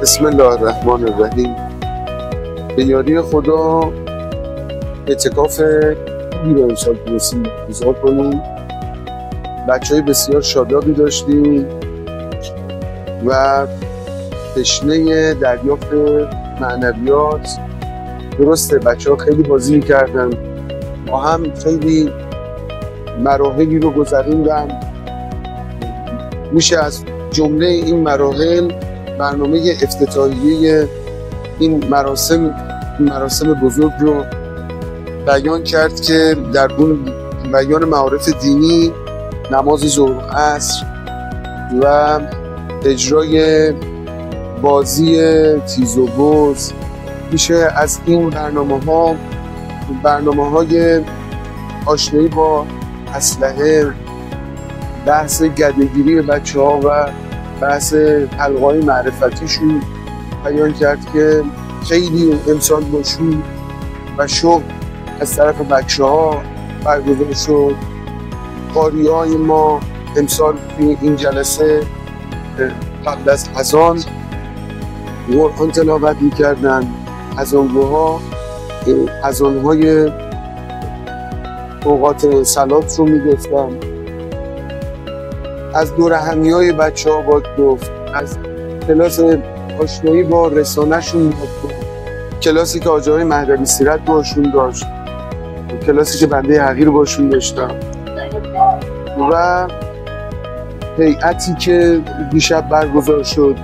بسم الله الرحمن الرحیم. به یاری خدا اعتکاف خوبی رو امسال تونستیم برگزار کنیم. بچه‌های بسیار شادابی داشتیم و تشنه دریافت معنویات. درسته بچه‌ها خیلی بازی می‌کردن، ما هم خیلی مراحلی رو گذروندن. میشه از جمله این مراحل برنامه افتتاحیه این مراسم بزرگ رو بیان کرد که در اون بیان معارف دینی، نماز ظهر و عصر و اجرای بازی تیز و بز. میشه از این برنامه‌های آشنایی با اسلحه، بحث گده‌گیری بچه‌ها و بحث حلقه‌های معرفتیشون بیان کرد که خیلی امسال با شور و شوق از طرف بچه‌ها برگزار شد. قاری‌های ما امسال توی این جلسه قبل از اذان قرآن تلاوت می‌کردن. اذانگوها اذان‌های اوقات صلات رو می‌گفتن. از دور همیای بچه‌ها باید گفت، از کلاس آشنایی با رسانه‌شون باید گفت، کلاسی که آقای مهدوی سیرت باشون داشت، کلاسی که بنده حقیر باشون داشتم و هیئتی که دیشب برگزار شد.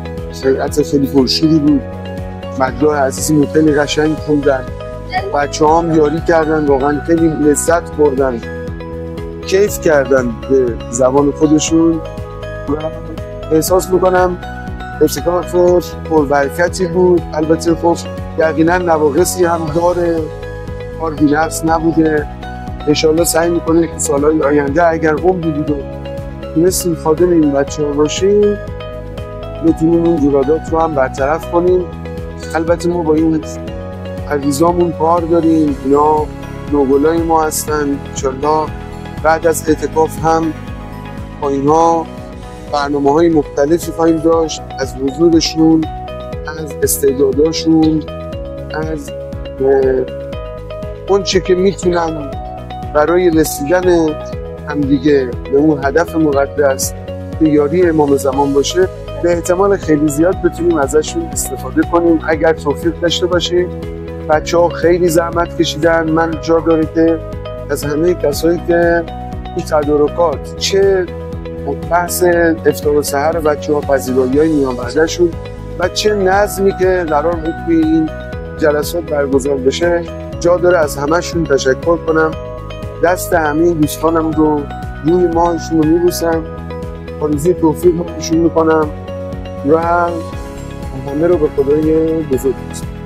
هیئت خیلی پرشوری بود، مدرح عزیزی خیلی قشنگ خوندن، بچه‌ها هم یاری کردن، واقعا خیلی لذت بردن، کیف کردن به زبان خودشون و احساس میکنم افتتاح پربرکتی بود. البته خب یقینا نواقصی هم داره، کار بی‌نقص نبوده. انشالله سعی میکنیم که سالهای آینده اگر عمری بود و تونستیم خادم این بچه‌ها باشیم بتونیم این ایرادات رو هم برطرف کنیم. البته ما با این عزیزامون کار داریم، اینا نوگلای ما هستن. انشالله بعد از اعتکاف هم با اینها برنامه‌های مختلفی خواهیم داشت، از وجودشون، از استعداداشون، از اون چه که میتونن برای رسیدن همدیگه به اون هدف مقدس که یاری امام زمان باشه، به احتمال خیلی زیاد بتونیم ازشون استفاده کنیم اگر توفیق داشته باشیم. بچه‌ها خیلی زحمت کشیدن. من جا داره که از همه کسایی که این تدارکات، چه بحث افطار و سحر بچه‌ها، پذیرایی‌های میان بعدشون و چه نظمی که قرار بود توی این جلسات برگزار بشه، جا داره از همه‌شون تشکر کنم. دست همه دوستانم رو روی ماهشون رو می‌بوسم، آرزوی توفیق بهشون می‌کنم و همه رو به خدای بزرگ می‌سپارم.